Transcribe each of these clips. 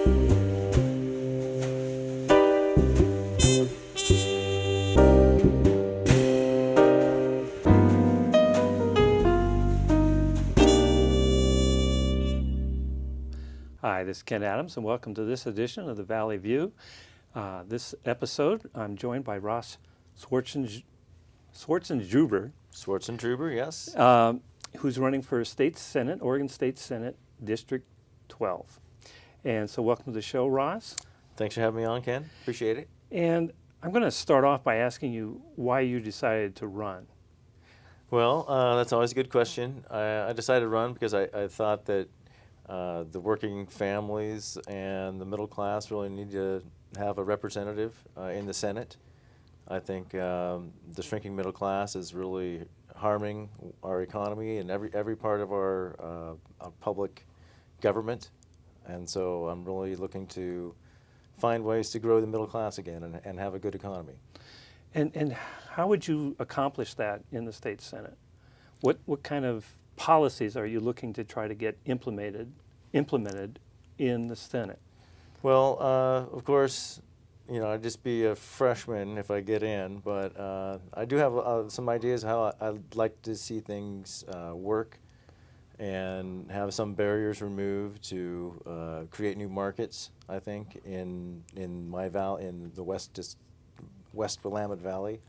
Hi, this is Ken Adams, and welcome to this edition of the Valley View. This episode, I'm joined by Ross Shwartzendruber, Shwartzendruber, yes. Who's running for State Senate, Oregon State Senate, District 12. And so welcome to the show, Ross. Thanks for having me on, Ken. Appreciate it. And I'm going to start off by asking you why you decided to run. Well, that's always a good question. I decided to run because I thought that the working families and the middle class really need to have a representative in the Senate. I think the shrinking middle class is really harming our economy and every part of our public government. And so I'm really looking to find ways to grow the middle class again and have a good economy. And how would you accomplish that in the state Senate? What kind of policies are you looking to try to get implemented in the Senate? Well, of course, I'd just be a freshman if I get in, but I do have some ideas how I'd like to see things work and have some barriers removed to create new markets, I think, in the West Willamette Valley.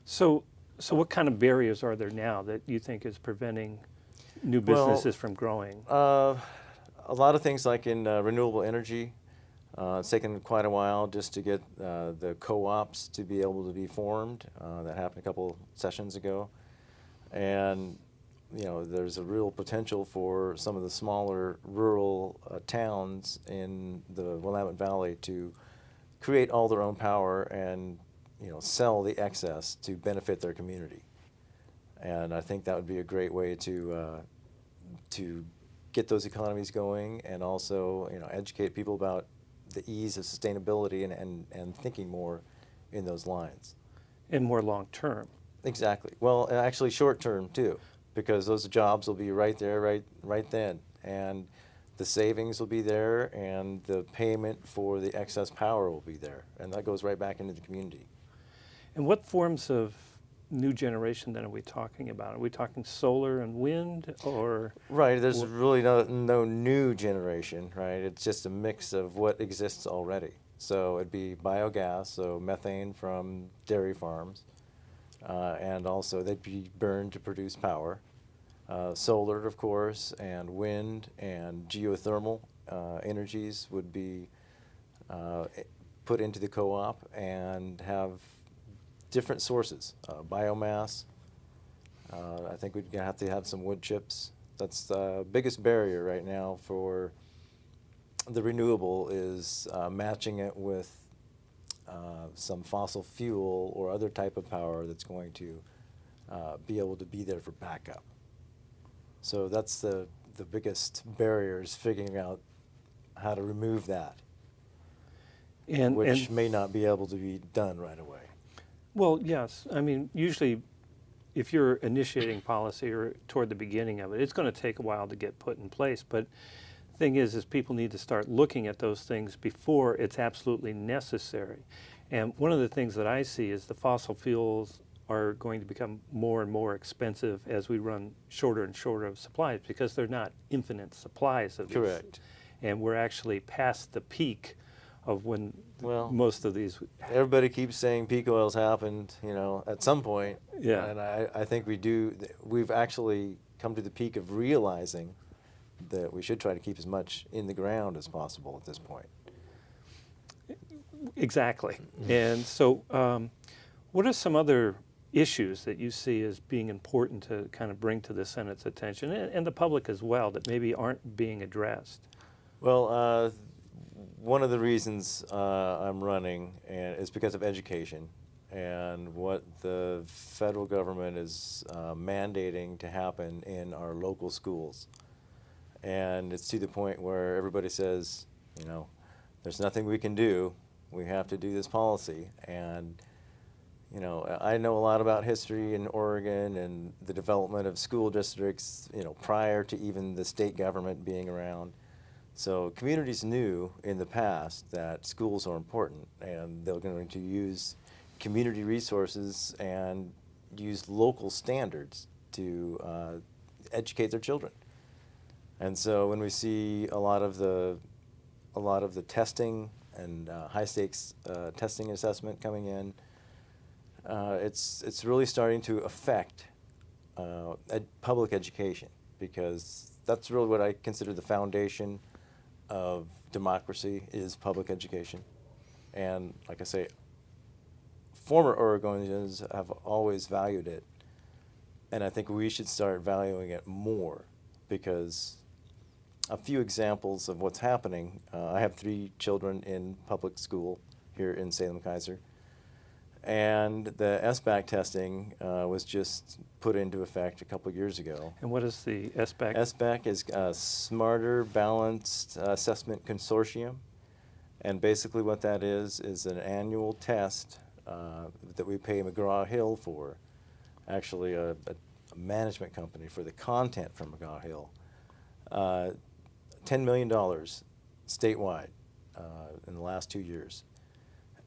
So what kind of barriers are there now that you think is preventing new businesses from growing? A lot of things like in renewable energy. It's taken quite a while just to get the co-ops to be able to be formed. That happened a couple sessions ago. And there's a real potential for some of the smaller rural towns in the Willamette Valley to create all their own power and sell the excess to benefit their community. And I think that would be a great way to get those economies going, and also educate people about the ease of sustainability and thinking more in those lines. And more long term. Exactly. Well, actually short term too, because those jobs will be right there, right then, and the savings will be there, and the payment for the excess power will be there, and that goes right back into the community. And what forms of new generation then are we talking about? Are we talking solar and wind, or? Right, there's really no new generation, right? It's just a mix of what exists already. So it'd be biogas, so methane from dairy farms, and also they'd be burned to produce power. Solar, of course, and wind and geothermal energies would be put into the co-op and have different sources, biomass. I think we'd have to have some wood chips. That's the biggest barrier right now for the renewable is matching it with some fossil fuel or other type of power that's going to be able to be there for backup. So that's the biggest barrier, is figuring out how to remove that, which may not be able to be done right away. Well, yes. I mean, usually if you're initiating policy or toward the beginning of it, it's going to take a while to get put in place. But the thing is people need to start looking at those things before it's absolutely necessary. And one of the things that I see is the fossil fuels are going to become more and more expensive as we run shorter and shorter of supplies, because they're not infinite supplies of these. Correct. And we're actually past the peak of when most of these. Everybody keeps saying peak oil's happened, at some point. Yeah. And I think we've actually come to the peak of realizing that we should try to keep as much in the ground as possible at this point. Exactly. And so what are some other issues that you see as being important to kind of bring to the Senate's attention, and the public as well, that maybe aren't being addressed? Well, one of the reasons I'm running is because of education and what the federal government is mandating to happen in our local schools. And it's to the point where everybody says, there's nothing we can do. We have to do this policy. And I know a lot about history in Oregon and the development of school districts, prior to even the state government being around. So communities knew in the past that schools are important, and they're going to use community resources and use local standards to educate their children. And so when we see a lot of the testing and high stakes testing assessment coming in, it's really starting to affect public education, because that's really what I consider the foundation of democracy is public education. And like I say, former Oregonians have always valued it, and I think we should start valuing it more, because a few examples of what's happening. I have 3 children in public school here in Salem-Keizer, and the SBAC testing was just put into effect a couple years ago. And what is the SBAC? SBAC is a Smarter Balanced Assessment Consortium, and basically what that is an annual test that we pay McGraw-Hill for, actually a management company for the content from McGraw-Hill. $10 million statewide in the last 2 years.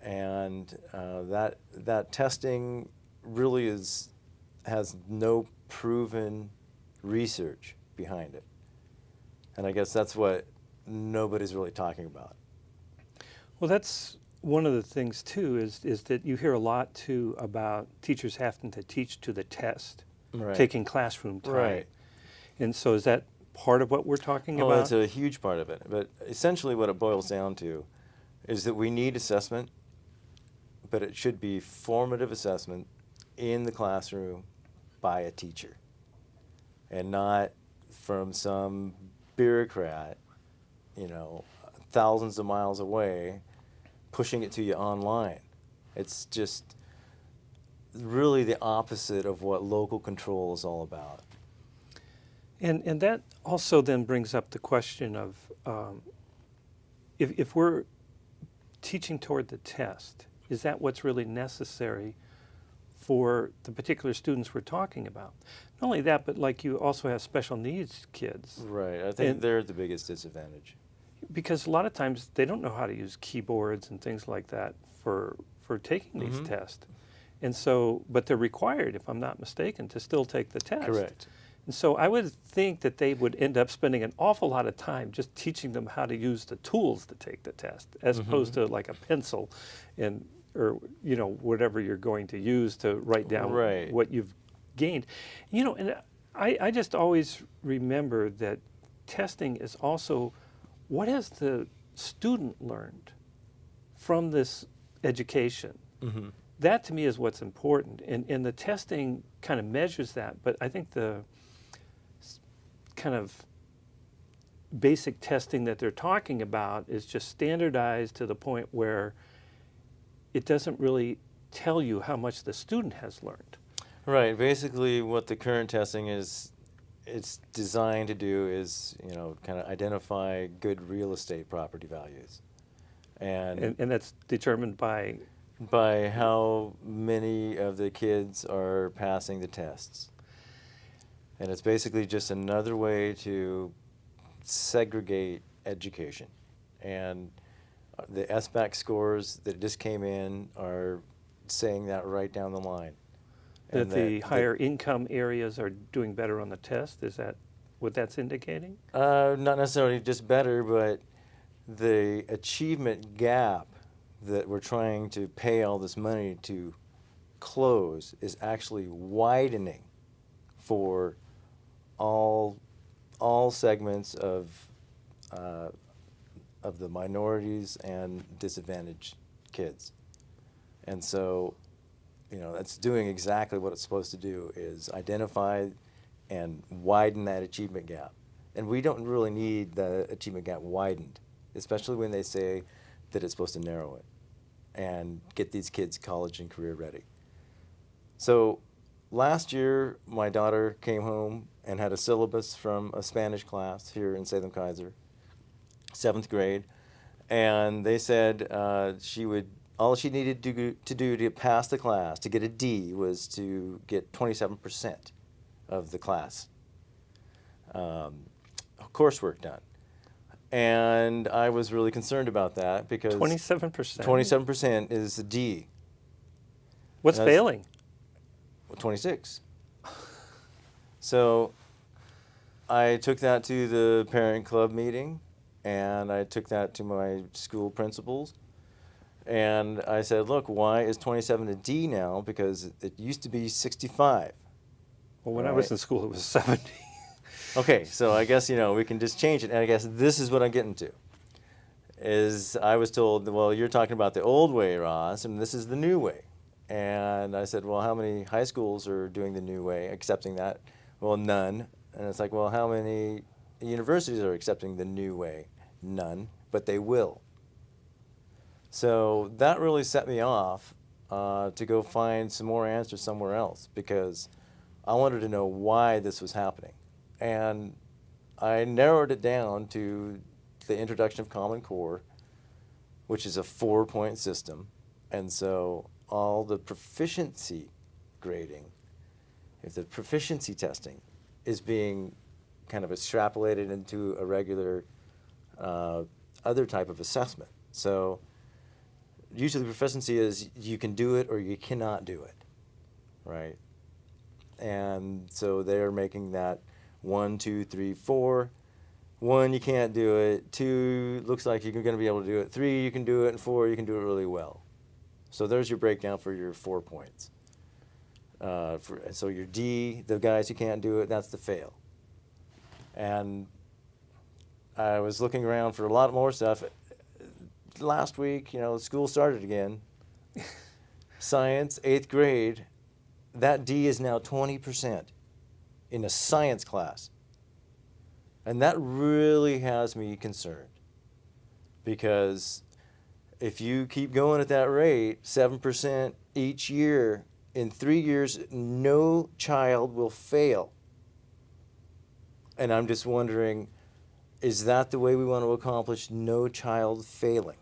And that testing really has no proven research behind it. And I guess that's what nobody's really talking about. Well, that's one of the things too, is that you hear a lot too about teachers having to teach to the test, Right. taking classroom time. Right. And so is that part of what we're talking Oh, about? it's a huge part of it. But essentially what it boils down to is that we need assessment, but it should be formative assessment in the classroom by a teacher, and not from some bureaucrat, thousands of miles away, pushing it to you online. It's just really the opposite of what local control is all about. And that also then brings up the question of if we're teaching toward the test, is that what's really necessary for the particular students we're talking about? Not only that, but like you also have special needs kids. Right. I think they're the biggest disadvantage. Because a lot of times they don't know how to use keyboards and things like that for taking these Mhm. tests. And so, but they're required, if I'm not mistaken, to still take the test. Correct. And so I would think that they would end up spending an awful lot of time just teaching them how to use the tools to take the test, as opposed to like a pencil or whatever you're going to use to write down Right. what you've gained. And I just always remember that testing is also what has the student learned from this education. Mm-hmm. That to me is what's important, and the testing kind of measures that, but I think the kind of basic testing that they're talking about is just standardized to the point where it doesn't really tell you how much the student has learned. Right. Basically, what the current testing is, it's designed to do is, kind of identify good real estate property values, And that's determined by how many of the kids are passing the tests. And it's basically just another way to segregate education. And the SBAC scores that just came in are saying that right down the line. that And the higher income areas are doing better on the test. Is that what that's indicating? Not necessarily just better, but the achievement gap that we're trying to pay all this money to close is actually widening for all segments of the minorities and disadvantaged kids. And so, it's doing exactly what it's supposed to do, is identify and widen that achievement gap. And we don't really need the achievement gap widened, especially when they say that it's supposed to narrow it and get these kids college and career ready. So last year, my daughter came home and had a syllabus from a Spanish class here in Salem-Keizer, 7th grade, and they said all she needed to do to pass the class, to get a D, was to get 27% of the class coursework done. And I was really concerned about that because 27%. 27% is a D. What's That's- failing? 26. So I took that to the parent club meeting, and I took that to my school principals. And I said, look, why is 27 a D now? Because it used to be 65. Well, when I was Right. in school, it was 70. Okay, so I guess, we can just change it. And I guess this is what I'm getting to. Is I was told, well, you're talking about the old way, Ross, and this is the new way. And I said, well, how many high schools are doing the new way, accepting that? Well, none. And it's like, well, how many universities are accepting the new way? None, but they will. So that really set me off to go find some more answers somewhere else because I wanted to know why this was happening. And I narrowed it down to the introduction of Common Core, which is a 4-point system. And so all the proficiency grading, if the proficiency testing is being kind of extrapolated into a regular other type of assessment. So usually proficiency is you can do it or you cannot do it, right? And so they're making that 1, 2, 3, 4. 1, you can't do it. 2, looks like you're going to be able to do it. 3, you can do it. And 4, you can do it really well. So there's your breakdown for your 4 points. So your D, the guys who can't do it, that's the fail. And I was looking around for a lot more stuff. Last week, school started again. Science, 8th grade, that D is now 20% in a science class. And that really has me concerned because if you keep going at that rate, 7% each year, in 3 years, no child will fail. And I'm just wondering, is that the way we want to accomplish no child failing?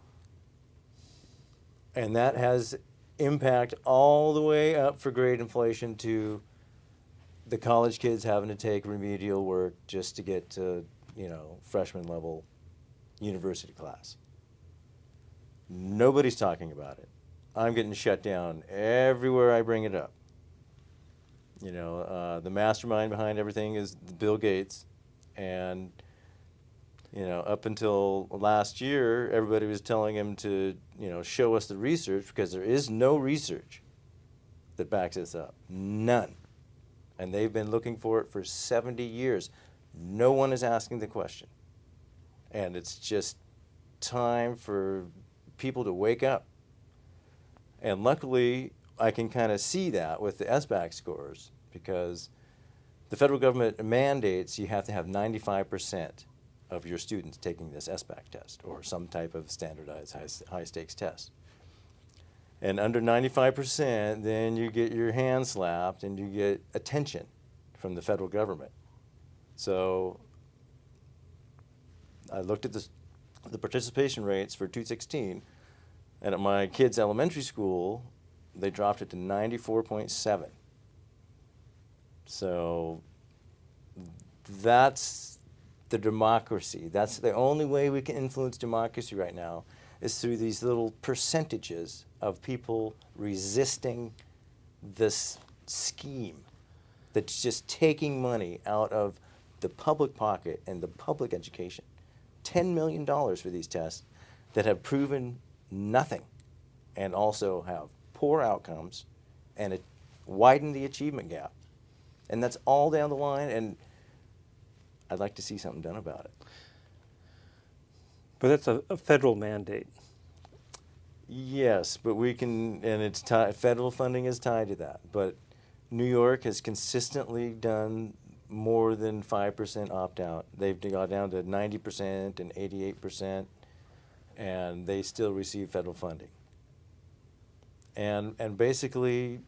And that has impact all the way up for grade inflation to the college kids having to take remedial work just to get to, freshman level university class. Nobody's talking about it. I'm getting shut down everywhere I bring it up. The mastermind behind everything is Bill Gates. And, up until last year, everybody was telling him to, show us the research because there is no research that backs this up. None. And they've been looking for it for 70 years. No one is asking the question. And it's just time for people to wake up. And luckily, I can kind of see that with the SBAC scores because the federal government mandates you have to have 95% of your students taking this SBAC test or some type of standardized high-stakes test. And under 95%, then you get your hand slapped and you get attention from the federal government. So I looked at the participation rates for 216, and at my kids' elementary school, they dropped it to 94.7. So that's the democracy. That's the only way we can influence democracy right now is through these little percentages of people resisting this scheme that's just taking money out of the public pocket and the public education. $10 million for these tests that have proven nothing and also have poor outcomes and it widen the achievement gap. And that's all down the line, and I'd like to see something done about it. But that's a federal mandate. Yes, but we can, and it's federal funding is tied to that. But New York has consistently done more than 5% opt-out. They've got down to 90% and 88%, and they still receive federal funding. And basically,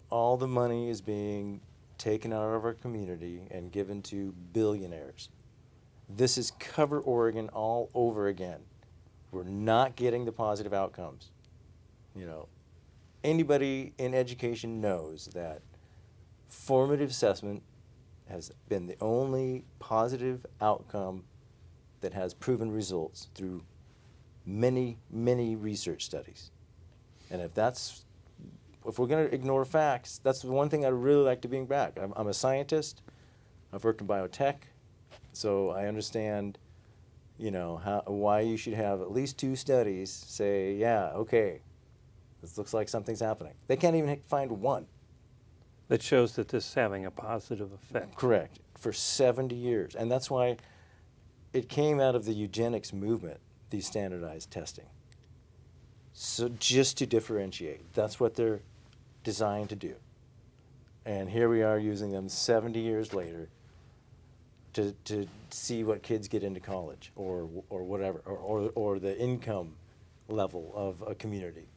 all the money is being taken out of our community and given to billionaires. This is cover Oregon all over again. We're not getting the positive outcomes. Anybody in education knows that formative assessment has been the only positive outcome that has proven results through many, many research studies. And if we're going to ignore facts, that's the one thing I'd really like to bring back. I'm a scientist. I've worked in biotech, so I understand, why you should have at least 2 studies say, yeah, okay, this looks like something's happening. They can't even find one. That shows that this is having a positive effect. Correct. For 70 years. And that's why it came out of the eugenics movement, these standardized testing. So just to differentiate, that's what they're designed to do. And here we are using them 70 years later to see what kids get into college or whatever, or the income level of a community.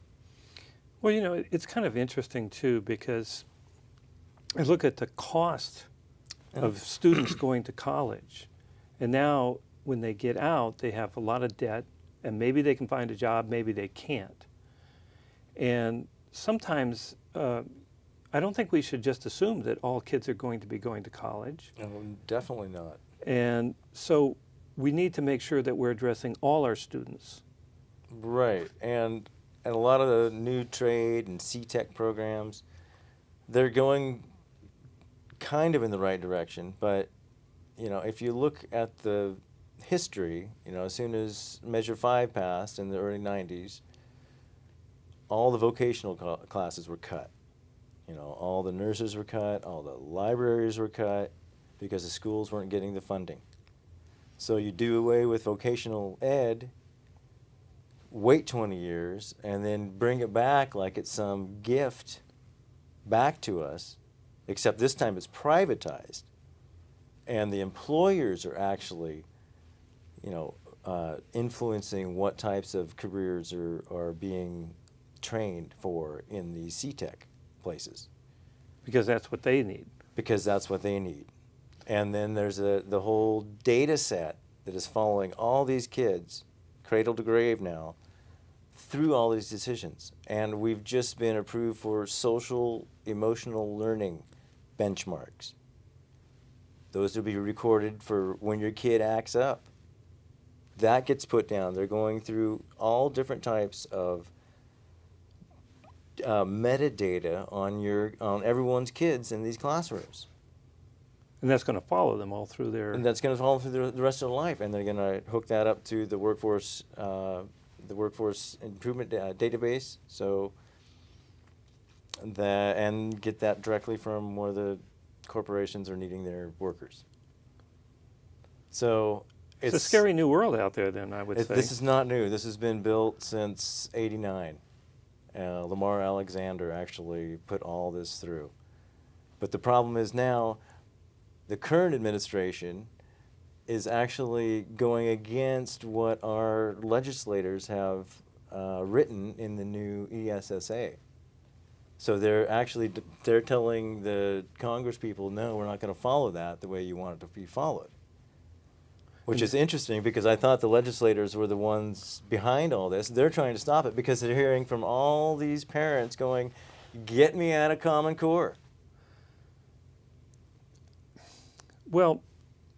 Well, it's kind of interesting, too, because I look at the cost of students going to college. And now when they get out, they have a lot of debt, and maybe they can find a job, maybe they can't. And sometimes I don't think we should just assume that all kids are going to be going to college. Definitely not. And so we need to make sure that we're addressing all our students. Right. And a lot of the new trade and C-Tech programs, they're going kind of in the right direction. But, if you look at the history, as soon as Measure 5 passed in the early 90s, all the vocational classes were cut. All the nurses were cut, all the libraries were cut because the schools weren't getting the funding. So you do away with vocational ed, wait 20 years, and then bring it back like it's some gift back to us, except this time it's privatized. And the employers are actually, influencing what types of careers are being trained for in these C-Tech places. Because that's what they need. Because that's what they need. And then there's the whole data set that is following all these kids, cradle to grave now, through all these decisions. And we've just been approved for social emotional learning benchmarks. Those will be recorded for when your kid acts up. That gets put down. They're going through all different types of metadata on everyone's kids in these classrooms. And that's going to follow them all through their... And that's going to follow through the rest of their life. And they're going to hook that up to the workforce improvement database. So and get that directly from where the corporations are needing their workers. So it's a scary new world out there, then, I would say. This is not new. This has been built since '89. Lamar Alexander actually put all this through. But the problem is now the current administration is actually going against what our legislators have written in the new ESSA. So they're telling the Congress people, no, we're not going to follow that the way you want it to be followed. Which is interesting because I thought the legislators were the ones behind all this. They're trying to stop it because they're hearing from all these parents going, get me out of Common Core. Well,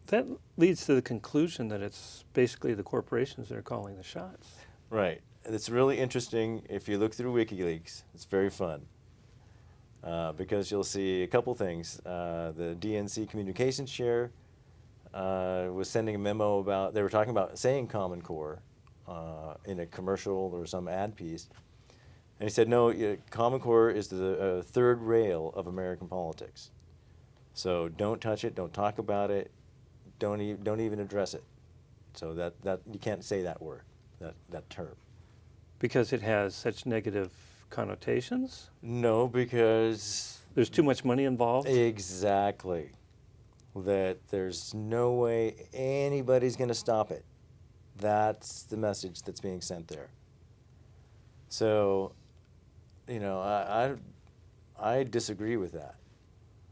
that leads to the conclusion that it's basically the corporations that are calling the shots. Right. It's really interesting if you look through WikiLeaks. It's very fun because you'll see a couple things. The DNC communications chair was sending a memo about, they were talking about saying Common Core in a commercial or some ad piece. And he said, no, Common Core is the third rail of American politics. So don't touch it, don't talk about it, don't even address it. So that you can't say that word, that term. Because it has such negative connotations? No, because there's too much money involved? Exactly. That there's no way anybody's going to stop it. That's the message that's being sent there. So, I disagree with that.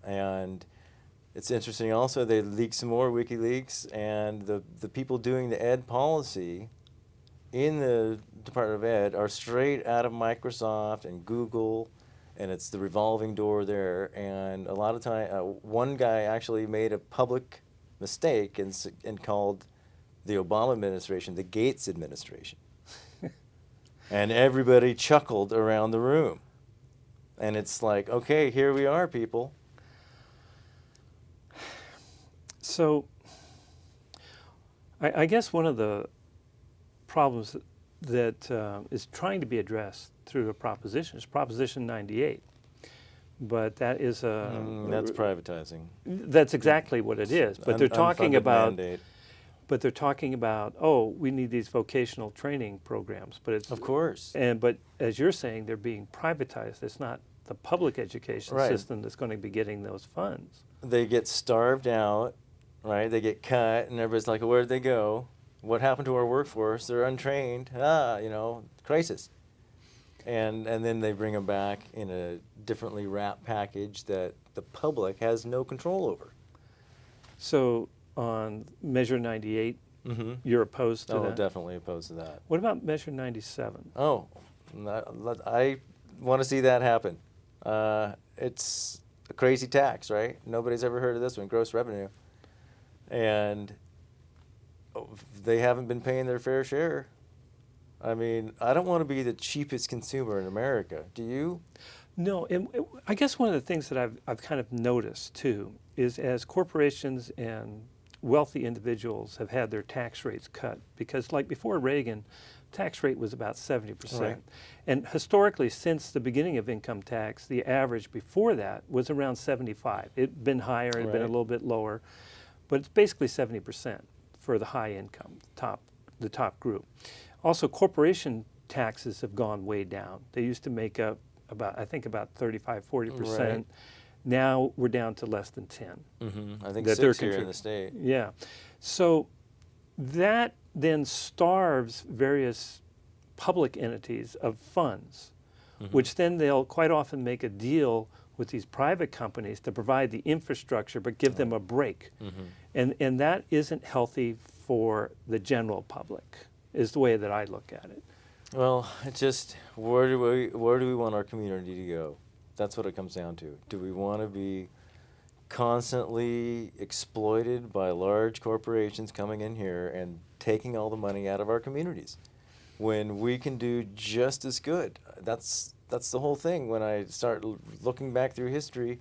And it's interesting also, they leaked some more WikiLeaks, and the people doing the ed policy in the Department of Ed are straight out of Microsoft and Google, and it's the revolving door there. And a lot of time, one guy actually made a public mistake and called the Obama administration, the Gates administration. And everybody chuckled around the room. And it's like, okay, here we are, people. So I guess one of the problems that is trying to be addressed through a proposition is Proposition 98. But that is That's privatizing. That's exactly what it is. But they're talking Unfunded about mandate. But they're talking about, oh, we need these vocational training programs. But it's Of course. but as you're saying, they're being privatized. It's not the public education Right. system that's going to be getting those funds. They get starved out, right? They get cut, and everybody's like, where'd they go? What happened to our workforce? They're untrained. Crisis. And then they bring them back in a differently wrapped package that the public has no control over. So on Measure 98, you're opposed to Oh, that? definitely opposed to that. What about Measure 97? Oh, I want to see that happen. It's a crazy tax, right? Nobody's ever heard of this one, gross revenue. And they haven't been paying their fair share. I mean, I don't want to be the cheapest consumer in America. Do you? No, and I guess one of the things that I've kind of noticed too is as corporations and wealthy individuals have had their tax rates cut, because like before Reagan, tax rate was about 70%. Right. And historically, since the beginning of income tax, the average before that was around 75. It'd been higher, it'd been a Right. little bit lower, but it's basically 70% for the high income, the top group. Also, corporation taxes have gone way down. They used to make up about 35, 40%. Right. Now we're down to less than 10. Mm-hmm. I think That they're 6 here in contrib- the state. Yeah. So that then starves various public entities of funds, which then they'll quite often make a deal with these private companies to provide the infrastructure but give them a break. And that isn't healthy for the general public, is the way that I look at it. Well, it's just where do we want our community to go? That's what it comes down to. Do we want to be constantly exploited by large corporations coming in here and taking all the money out of our communities when we can do just as good? That's the whole thing. When I start looking back through history,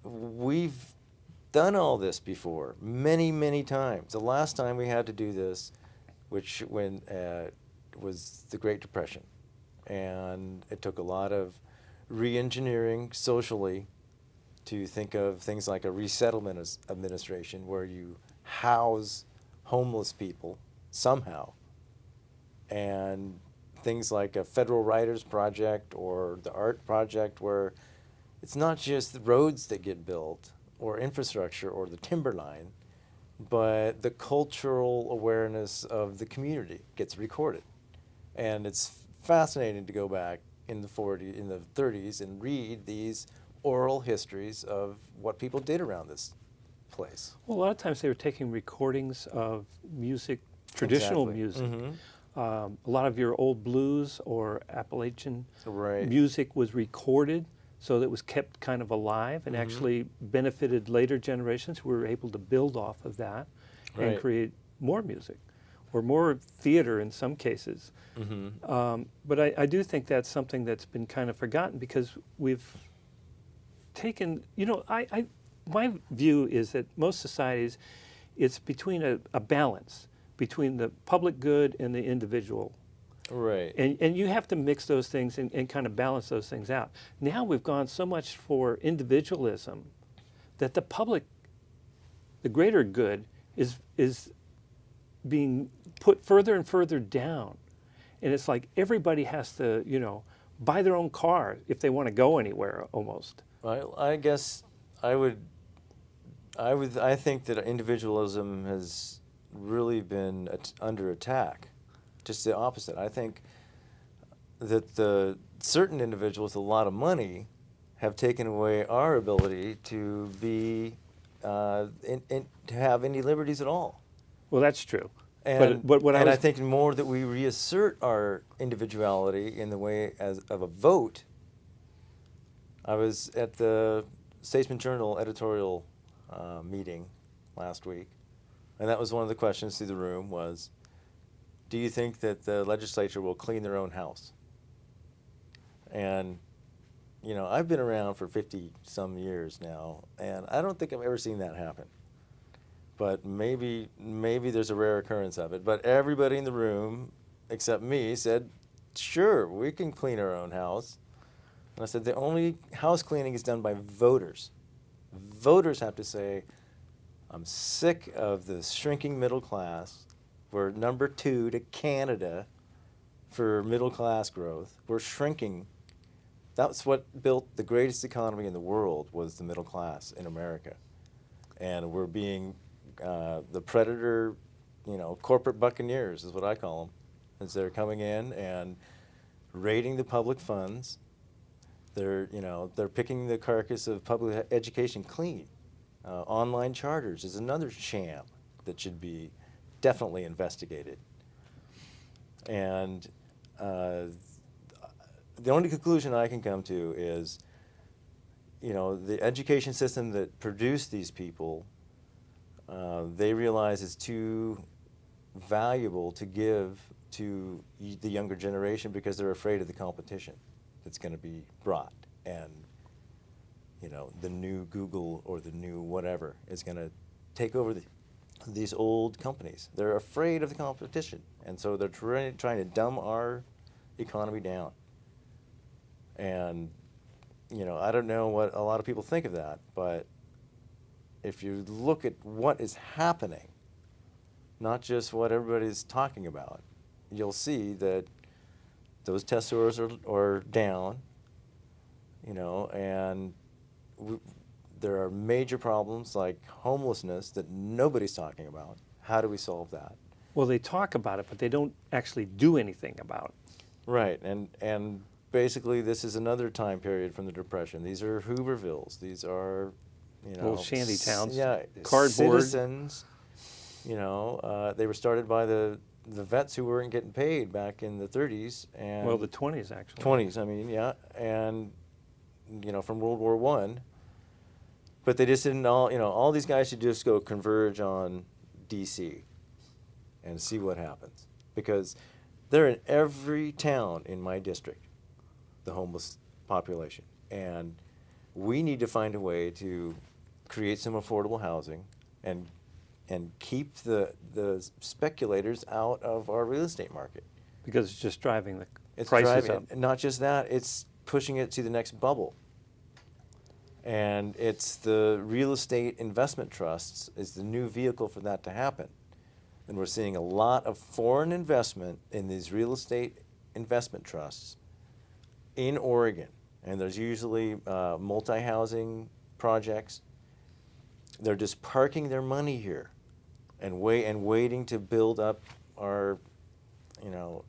we've done all this before many, many times. The last time we had to do this, which was the Great Depression, and it took a lot of re-engineering socially to think of things like a resettlement administration where you house homeless people somehow, and things like a federal writers project or the art project where it's not just the roads that get built or infrastructure or the timberline, but the cultural awareness of the community gets recorded. And it's fascinating to go back in the 30s and read these oral histories of what people did around this place. Well, a lot of times they were taking recordings of music, traditional Exactly. music. Mhm. A lot of your old blues or Appalachian Right. music was recorded so that it was kept kind of alive and actually benefited later generations who were able to build off of that and Right. create more music or more theater in some cases. But I do think that's something that's been kind of forgotten because we've taken, my view is that most societies, it's between a balance between the public good and the individual. Right. And you have to mix those things and kind of balance those things out. Now we've gone so much for individualism that the public, the greater good, is being put further and further down. And it's like everybody has to, buy their own car if they want to go anywhere almost. I guess I think that individualism has really been under attack. Just the opposite. I think that the certain individuals with a lot of money have taken away our ability to be to have any liberties at all. Well, that's true. And, but what and I I was, think more that we reassert our individuality in the way of a vote. I was at the Statesman Journal editorial meeting last week, and that was one of the questions through the room was, do you think that the legislature will clean their own house? And, you know, I've been around for 50-some years now, and I don't think I've ever seen that happen. But maybe there's a rare occurrence of it. But everybody in the room, except me, said, sure, we can clean our own house. And I said, the only house cleaning is done by voters. Voters have to say, I'm sick of the shrinking middle class. We're number 2 to Canada for middle class growth. We're shrinking. That's what built the greatest economy in the world, was the middle class in America. And we're being the predator, you know, corporate buccaneers is what I call them, as they're coming in and raiding the public funds. They're picking the carcass of public education clean. Online charters is another sham that should be definitely investigated. And the only conclusion I can come to is, you know, the education system that produced these people, they realize it's too valuable to give to the younger generation because they're afraid of the competition that's going to be brought. And, you know, the new Google or the new whatever is going to take over these old companies. They're afraid of the competition. And so they're trying to dumb our economy down. And, you know, I don't know what a lot of people think of that, but if you look at what is happening, not just what everybody's talking about, you'll see that those test scores are down, you know, and there are major problems like homelessness that nobody's talking about. How do we solve that? Well, they talk about it, but they don't actually do anything about it. Right, and basically this is another time period from the Depression. These are Hoovervilles. These are, you know, Little shanty towns, yeah, cardboard. citizens. You know, they were started by the vets who weren't getting paid back in the 30s and Well, the 20s actually. 20s. I mean, yeah, and you know, from World War I. But they just didn't all. You know, all these guys should just go converge on D.C. and see what happens, because they're in every town in my district, the homeless population, and we need to find a way to create some affordable housing and keep the speculators out of our real estate market. Because it's just driving the It's prices driving, up. not just that, it's pushing it to the next bubble. And it's the real estate investment trusts is the new vehicle for that to happen. And we're seeing a lot of foreign investment in these real estate investment trusts in Oregon. And there's usually multi-housing projects. They're just parking their money here and waiting to build up our, you know,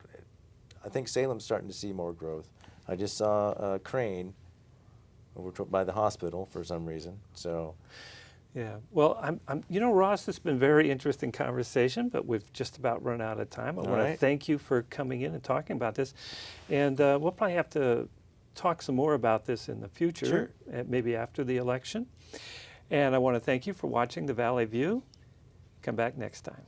I think Salem's starting to see more growth. I just saw a crane over by the hospital for some reason. So, Yeah. Well, you know, Ross, it's been a very interesting conversation, but we've just about run out of time. I want to right. thank you for coming in and talking about this. And we'll probably have to talk some more about this in the future, maybe after the election. And I want to thank you for watching the Valley View. Come back next time.